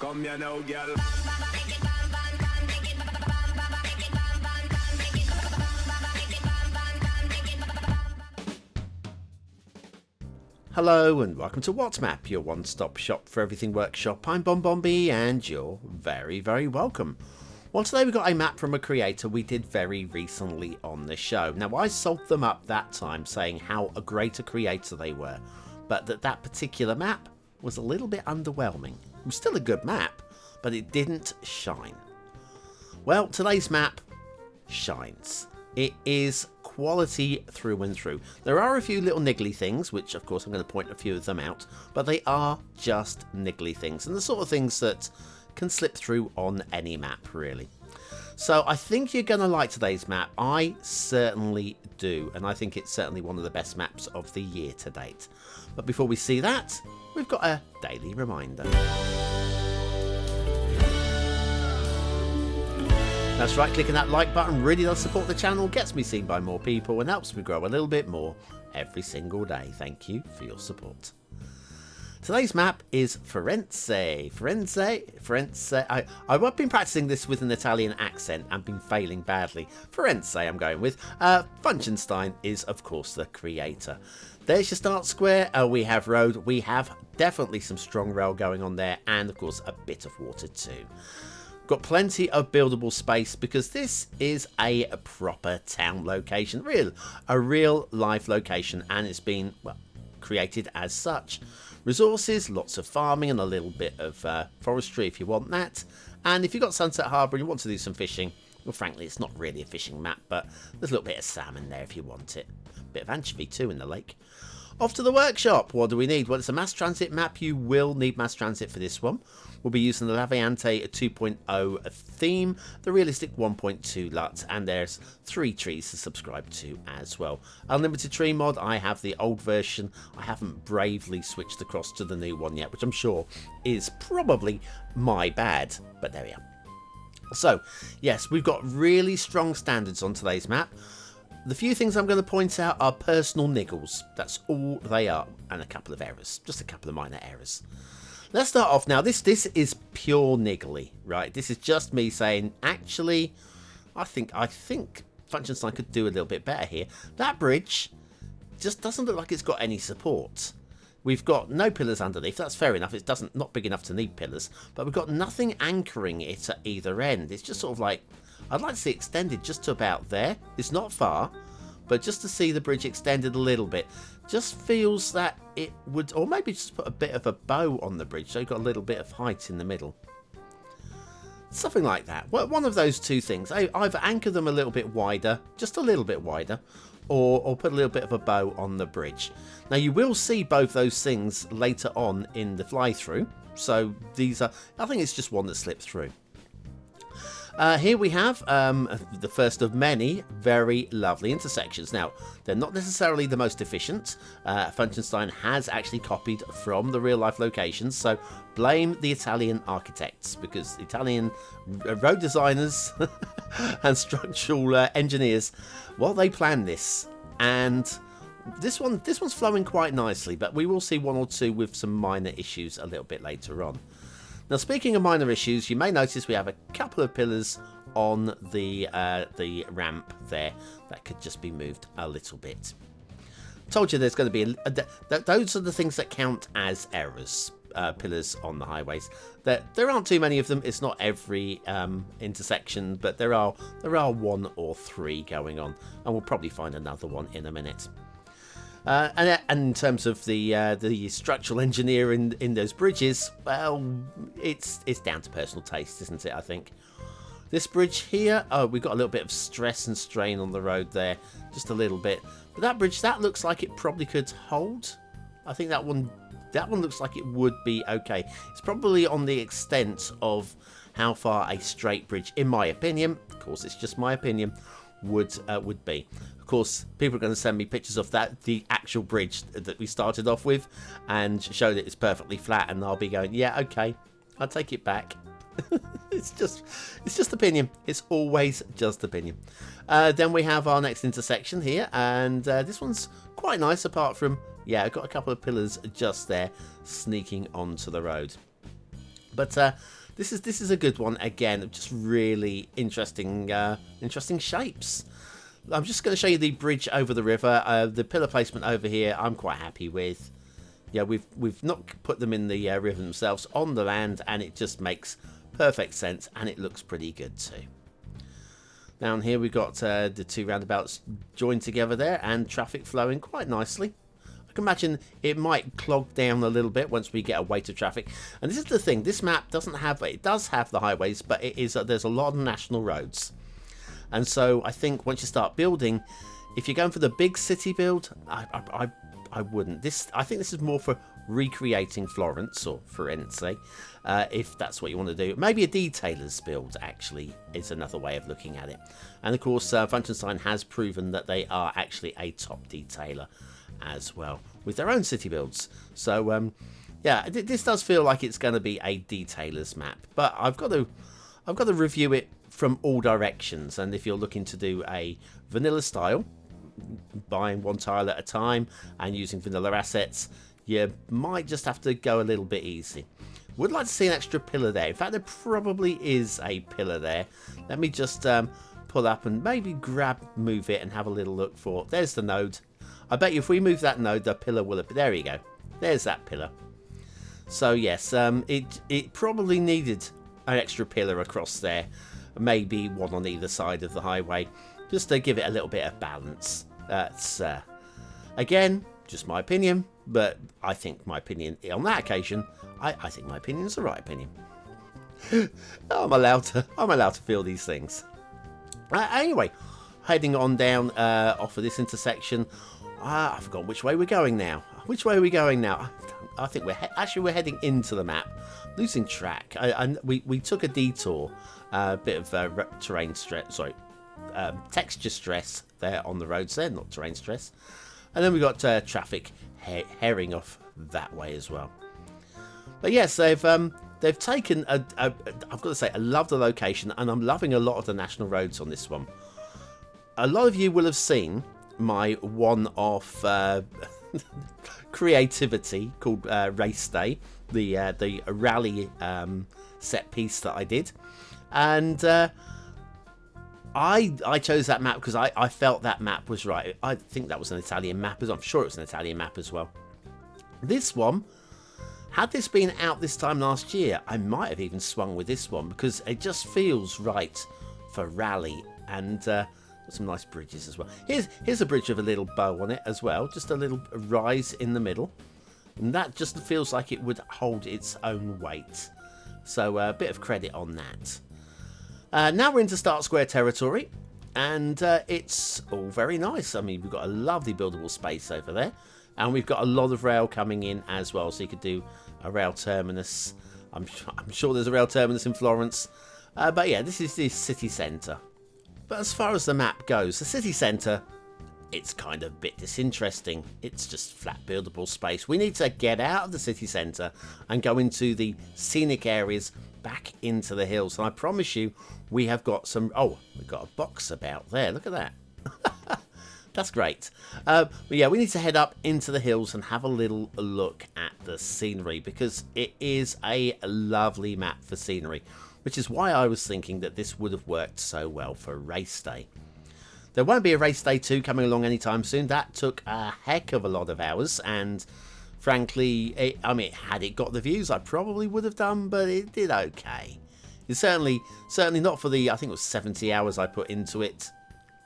Come here now, girl. Hello and welcome to WhatMap, your one-stop shop for everything workshop. I'm BonBonB and you're very, very welcome. Well, today we've got a map from a creator we did very recently on the show. Now, I sold them up that time saying how a great a creator they were, but that particular map was a little bit underwhelming. It was still a good map, but it didn't shine. Well, today's map shines. It is quality through and through. There are a few little niggly things, which of course I'm going to point a few of them out, but they are just niggly things and the sort of things that can slip through on any map really. So I think you're going to like today's map. I certainly do, and I think it's certainly one of the best maps of the year to date. But before we see that, we've got a daily reminder. That's right, clicking that like button really does support the channel, gets me seen by more people and helps me grow a little bit more every single day. Thank you for your support. Today's map is Firenze. Firenze. I've been practicing this with an Italian accent and been failing badly. Firenze I'm going with. Funchenstein is of course the creator. There's your start square. We have road. We have definitely some strong rail going on there and of course a bit of water too. Got plenty of buildable space because this is a proper town location, a real life location, and it's been, well, created as such. Resources, lots of farming and a little bit of forestry if you want that. And if you've got Sunset Harbour and you want to do some fishing, well, frankly, it's not really a fishing map, but there's a little bit of salmon there if you want it. A bit of anchovy too in the lake. Off to the workshop. What do we need? Well, it's a mass transit map. You will need mass transit for this one. We'll be using the Laviante 2.0 theme, the realistic 1.2 LUT, and there's 3 trees to subscribe to as well. Unlimited tree mod, I have the old version. I haven't bravely switched across to the new one yet, which I'm sure is probably my bad, but there we are. So, yes, we've got really strong standards on today's map. The few things I'm going to point out are personal niggles. That's all they are. And a couple of errors. Just a couple of minor errors. Let's start off now. This is pure niggly, right? This is just me saying, actually, I think Funchenstein could do a little bit better here. That bridge just doesn't look like it's got any support. We've got no pillars underneath. That's fair enough. It's not big enough to need pillars. But we've got nothing anchoring it at either end. It's just sort of like, I'd like to see it extended just to about there. It's not far, but just to see the bridge extended a little bit. Just feels that it would, or maybe just put a bit of a bow on the bridge so you've got a little bit of height in the middle. Something like that. Well, one of those two things. Either anchor them a little bit wider, just a little bit wider, or put a little bit of a bow on the bridge. Now you will see both those things later on in the fly-through. So these are, I think it's just one that slipped through. Here we have the first of many very lovely intersections. Now, they're not necessarily the most efficient. Funchenstein has actually copied from the real-life locations, so blame the Italian architects, because Italian road designers and structural engineers, well, they planned this. And this one's flowing quite nicely, but we will see one or two with some minor issues a little bit later on. Now, speaking of minor issues, you may notice we have a couple of pillars on the ramp there that could just be moved a little bit. Told you there's going to be those are the things that count as errors. Pillars on the highways. There aren't too many of them. It's not every intersection, but there are 1 or 3 going on, and we'll probably find another one in a minute. And in terms of the structural engineer in those bridges, well, it's down to personal taste, isn't it? I think this bridge here, oh, we've got a little bit of stress and strain on the road there, just a little bit. But that bridge, that looks like it probably could hold. I think that one looks like it would be okay. It's probably on the extent of how far a straight bridge, in my opinion, of course, it's just my opinion, would be. Of course, people are going to send me pictures of the actual bridge that we started off with, and show that it's perfectly flat, and I'll be going, yeah, okay, I'll take it back. It's just opinion. It's always just opinion. Then we have our next intersection here, and this one's quite nice. Apart from, yeah, I've got a couple of pillars just there, sneaking onto the road. But this is a good one again. Just really interesting shapes. I'm just going to show you the bridge over the river. The pillar placement over here, I'm quite happy with. Yeah, we've not put them in the river themselves, on the land, and it just makes perfect sense, and it looks pretty good too. Down here we've got the two roundabouts joined together there, and traffic flowing quite nicely. I can imagine it might clog down a little bit once we get away to traffic. And this is the thing, this map doesn't have, it does have the highways, but it is there's a lot of national roads. And so I think once you start building, if you're going for the big city build, I wouldn't. I think this is more for recreating Florence or Firenze, if that's what you want to do. Maybe a detailer's build actually is another way of looking at it. And of course, funchenstein has proven that they are actually a top detailer as well with their own city builds. So yeah, this does feel like it's going to be a detailer's map, but I've got to review it from all directions. And if you're looking to do a vanilla style, buying one tile at a time and using vanilla assets, you might just have to go a little bit easy. Would like to see an extra pillar there. In fact, there probably is a pillar there. Let me just pull up and maybe move it and have a little look for. There's the node. I bet you if we move that node, the pillar will appear. There you go. There's that pillar. So yes, it probably needed an extra pillar across there. Maybe one on either side of the highway, just to give it a little bit of balance. That's again just my opinion, but I think my opinion on that occasion, I think my opinion is the right opinion. I'm allowed to feel these things. Anyway, heading on down off of this intersection. I've forgotten which way we're going now. Which way are we going now? I think we're heading into the map. Losing track. We took a detour, a bit of terrain stress. Sorry, texture stress there on the roads there, not terrain stress. And then we got traffic herring off that way as well. But yes, they've taken I've got to say, I love the location, and I'm loving a lot of the national roads on this one. A lot of you will have seen my one-off creativity called Race Day, the rally set piece that I did, and I chose that map because I felt that map was right. I think that was an Italian map, I'm sure it was an Italian map as well. This one, had this been out this time last year, I might have even swung with this one because it just feels right for rally, and some nice bridges as well. Here's a bridge with a little bow on it as well, just a little rise in the middle, and that just feels like it would hold its own weight. So a bit of credit on that. Now we're into Start Square territory, and it's all very nice. I mean, we've got a lovely buildable space over there, and we've got a lot of rail coming in as well, so you could do a rail terminus. I'm sure there's a rail terminus in Florence, but yeah, this is the city centre. But as far as the map goes, the city centre, it's kind of a bit disinteresting. It's just flat buildable space. We need to get out of the city centre and go into the scenic areas, back into the hills. And I promise you, we have got some... Oh, we've got a box about there. Look at that. That's great. But yeah, we need to head up into the hills and have a little look at the scenery, because it is a lovely map for scenery, which is why I was thinking that this would have worked so well for Race Day. There won't be a Race Day 2 coming along anytime soon. That took a heck of a lot of hours, and frankly, had it got the views, I probably would have done, but it did okay. It's certainly not for the, I think it was 70 hours I put into it.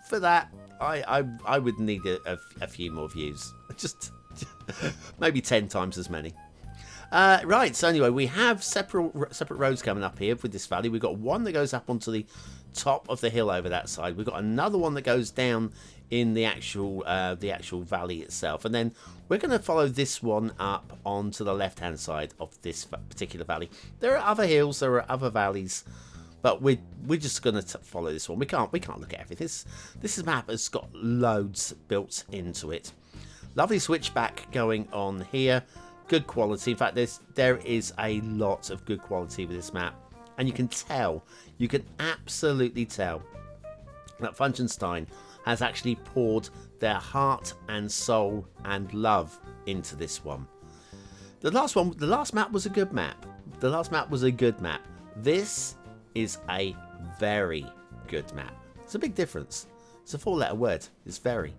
For that, I would need a few more views. Just maybe 10 times as many. Right, so anyway, we have separate roads coming up here with this valley. We've got one that goes up onto the top of the hill over that side. We've got another one that goes down in the actual valley itself, and then we're going to follow this one up onto the left-hand side of this particular valley. There are other hills, there are other valleys, but we're just going to follow this one. We can't look at everything. This map has got loads built into it. Lovely switchback going on here. Good quality. In fact, there is a lot of good quality with this map, and you can absolutely tell that funchenstein has actually poured their heart and soul and love into this one. The last map was a good map, The last map was a good map. This is a very good map. It's a big difference. It's a 4-letter word. It's very.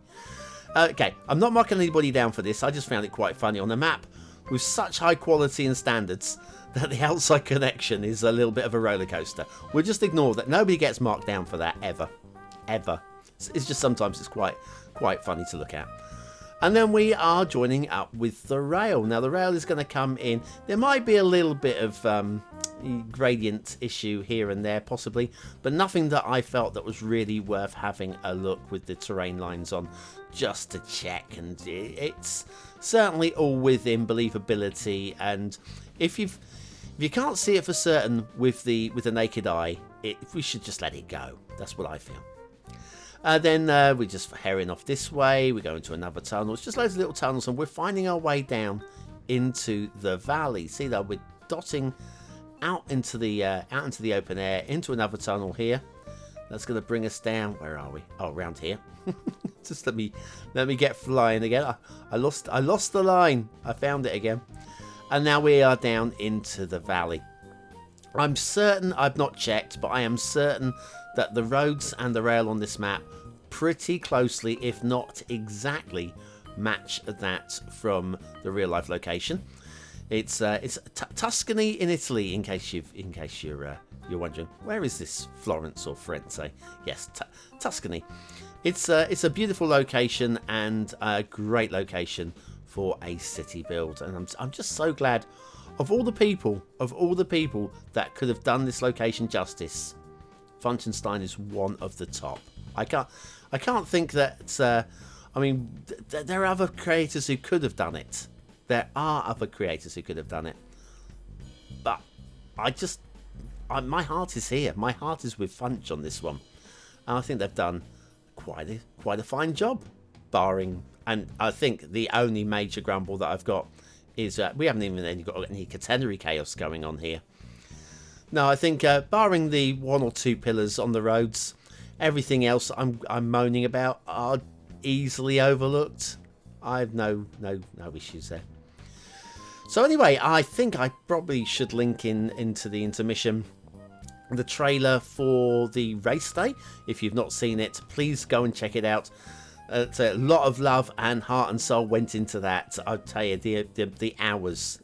Okay, I'm not marking anybody down for this. I just found it quite funny on a map with such high quality and standards that the outside connection is a little bit of a roller coaster. We'll just ignore that. Nobody gets marked down for that ever. Ever. It's just sometimes it's quite funny to look at. And then we are joining up with the rail. Now the rail is going to come in. There might be a little bit of gradient issue here and there possibly, but nothing that I felt that was really worth having a look with the terrain lines on just to check. And it's certainly all within believability. And if you can't see it for certain with the naked eye, we should just let it go. That's what I feel. Then we're just herring off this way. We go into another tunnel. It's just loads of little tunnels, and we're finding our way down into the valley. See that we're dotting out into the open air, into another tunnel here. That's going to bring us down. Where are we? Oh, around here. Just let me get flying again. I lost the line. I found it again, and now we are down into the valley. I'm certain, I've not checked, but I am certain that the roads and the rail on this map pretty closely, if not exactly, match that from the real life location. It's Tuscany in Italy, in case you're wondering. Where is this? Florence or Firenze? Yes, Tuscany. It's a beautiful location and a great location for a city build, and I'm just so glad of all the people that could have done this location justice. Funchenstein is one of the top. I can't think that. I mean, there are other creators who could have done it. There are other creators who could have done it, but my heart is here. My heart is with Funch on this one, and I think they've done quite a fine job, barring. And I think the only major grumble that I've got is that we haven't even got any catenary chaos going on here. No, I think barring the 1 or 2 pillars on the roads, everything else I'm moaning about are easily overlooked. I have no issues there. So anyway, I think I probably should link into the intermission the trailer for the race day. If you've not seen it, please go and check it out. It's a lot of love and heart and soul went into that. I'll tell you, the hours,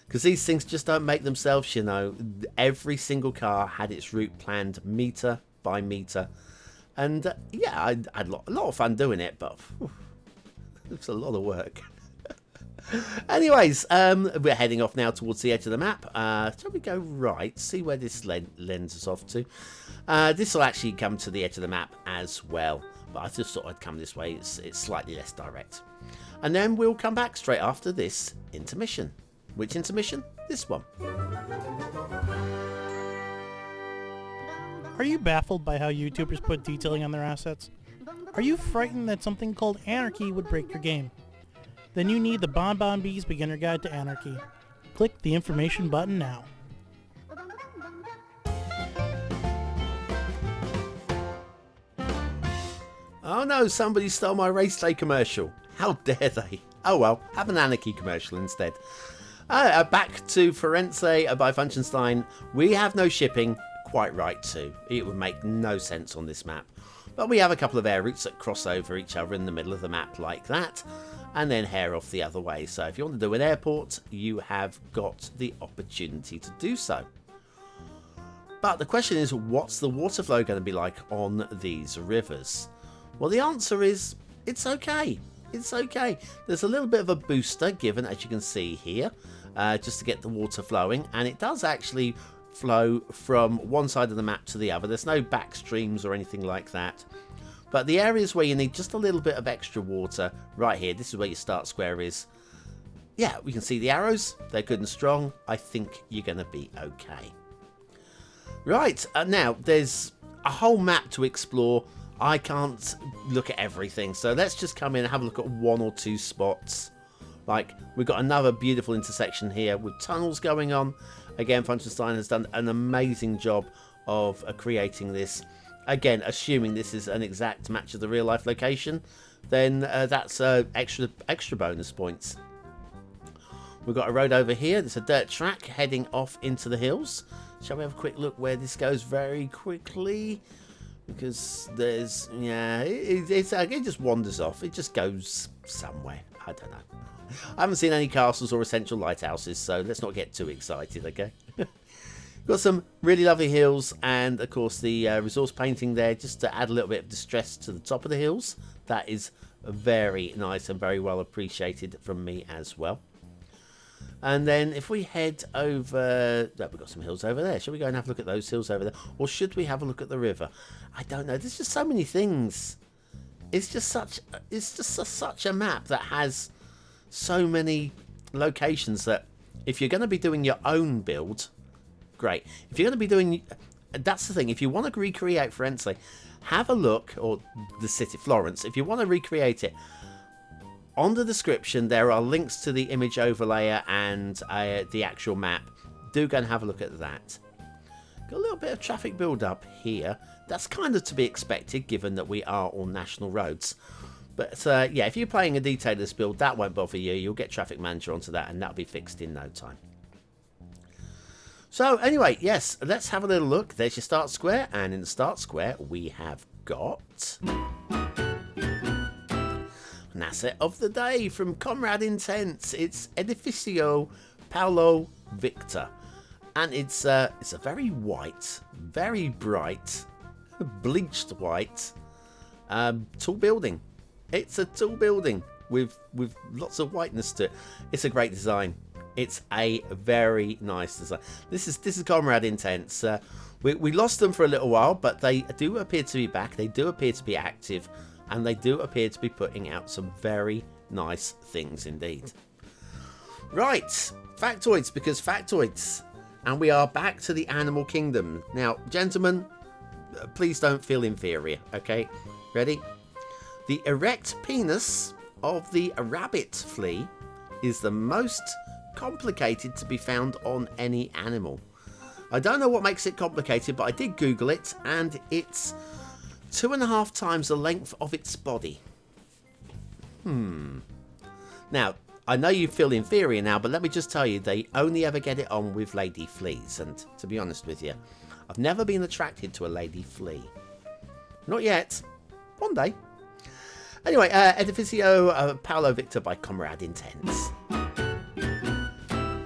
because these things just don't make themselves, you know. Every single car had its route planned meter by meter, and yeah, I had a lot of fun doing it, but it's a lot of work. Anyways, we're heading off now towards the edge of the map. Shall we go right? See where this lends us off to. This will actually come to the edge of the map as well, but I just thought I'd come this way. It's slightly less direct. And then we'll come back straight after this intermission. Which intermission? This one. Are you baffled by how YouTubers put detailing on their assets? Are you frightened that something called anarchy would break your game? Then you need the BonBonB's Beginner Guide to Anarchy. Click the information button now. Oh no, somebody stole my race day commercial. How dare they? Oh well, have an anarchy commercial instead. Back to Firenze by Funchenstein. We have no shipping. Quite right too. It would make no sense on this map. But we have a couple of air routes that cross over each other in the middle of the map like that, and then hair off the other way. So if you want to do an airport, you have got the opportunity to do so. But the question is, what's the water flow going to be like on these rivers? Well, the answer is, it's okay. It's okay. There's a little bit of a booster given, as you can see here, just to get the water flowing, and it does actually flow from one side of the map to the other. There's no back streams or anything like that, but the areas where you need just a little bit of extra water, right here, this is where your start square is. Yeah, we can see the arrows. They're good and strong. I think you're going to be okay. Right, now there's a whole map to explore. I can't look at everything, so let's just come in and have a look at 1 or 2 spots. Like, we've got another beautiful intersection here with tunnels going on. Again, Funchenstein has done an amazing job of creating this. Again, assuming this is an exact match of the real life location, then that's extra bonus points. We've got a road over here. There's a dirt track heading off into the hills. Shall we have a quick look where this goes very quickly? Because there's, yeah, it just wanders off. It just goes somewhere. I don't know. I haven't seen any castles or essential lighthouses, so let's not get too excited, okay? Got some really lovely hills, and of course the resource painting there, just to add a little bit of distress to the top of the hills. That is very nice and very well appreciated from me as well. And then if we head over, we've got some hills over there. Shall we go and have a look at those hills over there? Or should we have a look at the river? I don't know. There's just so many things. It's just such a map that has so many locations that if you're going to be doing your own build, great. If you're going to be doing, that's the thing. If you want to recreate Firenze, have a look, or the city, Florence. If you want to recreate it, on the description, there are links to the image overlayer and the actual map. Do go and have a look at that. Got a little bit of traffic build up here. That's kind of to be expected, given that we are on national roads. But yeah, if you're playing a detailer's build, that won't bother you. You'll get Traffic Manager onto that, and that'll be fixed in no time. So anyway, yes, let's have a little look. There's your start square, and in the start square, we have got an asset of the day from Comrade Intense. It's Edificio Paulo Victor, and it's a very white, very bright, bleached white tall building. It's a tall building with lots of whiteness to it. It's a great design. It's a very nice design. This is Comrade Intense. We lost them for a little while, but they do appear to be back. They do appear to be active. And they do appear to be putting out some very nice things indeed. Right, factoids, because factoids. And we are back to the animal kingdom. Now, gentlemen, please don't feel inferior, okay? Ready? The erect penis of the rabbit flea is the most complicated to be found on any animal. I don't know what makes it complicated, but I did Google it, and it's 2.5 times the length of its body. Now, I know you feel inferior now, but let me just tell you, they only ever get it on with lady fleas. And to be honest with you, I've never been attracted to a lady flea. Not yet. One day. Anyway, Edificio Paulo Victor by Comrade Intense.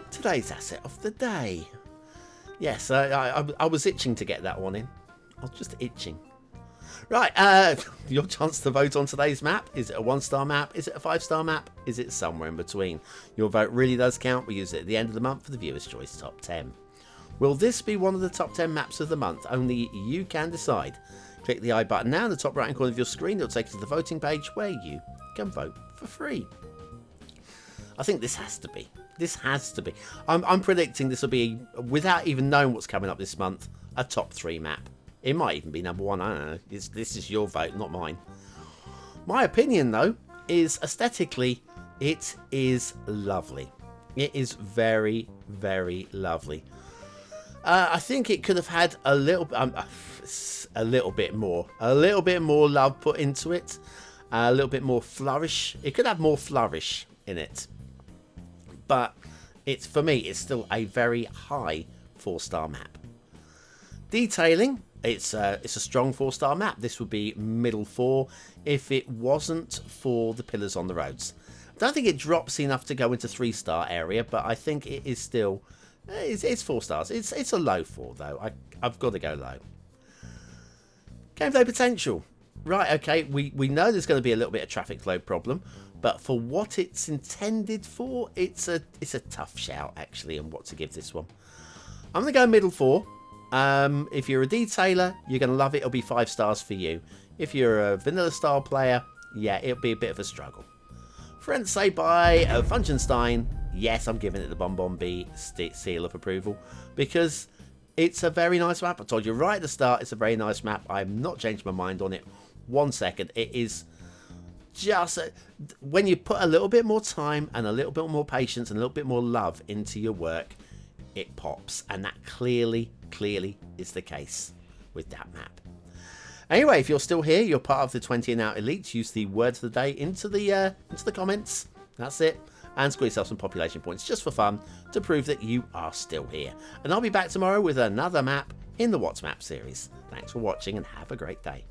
Today's asset of the day. Yes, I was itching to get that one in. I was just itching. Right, your chance to vote on today's map. Is it a 1-star map? Is it a 5-star map? Is it somewhere in between? Your vote really does count. We use it at the end of the month for the Viewer's Choice Top 10. Will this be one of the top 10 maps of the month? Only you can decide. Click the I button now in the top right hand corner of your screen. It'll take you to the voting page where you can vote for free. I think this has to be. This has to be. I'm predicting this will be, without even knowing what's coming up this month, a top 3 map. It might even be number 1, I don't know. This is your vote, not mine. My opinion, though, is aesthetically, it is lovely. It is very, very lovely. I think it could have had a little bit more love put into it. A little bit more flourish. It could have more flourish in it. But for me, it's still a very high 4-star map. Detailing. It's a strong 4-star map. This would be middle 4 if it wasn't for the pillars on the roads. I don't think it drops enough to go into 3-star area, but I think it is still, it's 4 stars. It's a low 4 though. I've got to go low. Gameplay potential. Right, okay, we know there's going to be a little bit of traffic flow problem, but for what it's intended for, it's a tough shout actually on what to give this one. I'm going to go middle 4. If you're a detailer, you're going to love it. It'll be 5 stars for you. If you're a vanilla style player, yeah, it'll be a bit of a struggle. Firenze by Funchenstein. Yes, I'm giving it the BonBonB seal of approval because it's a very nice map. I told you right at the start, it's a very nice map. I'm not changed my mind on it 1 second. It is just when you put a little bit more time and a little bit more patience and a little bit more love into your work, it pops, and that clearly is the case with that map. Anyway, if you're still here, you're part of the 20 and out elites. Use the word of the day into the comments. That's it. and score yourself some population points just for fun to prove that you are still here. And I'll be back tomorrow with another map in the What's Map series. Thanks for watching and have a great day.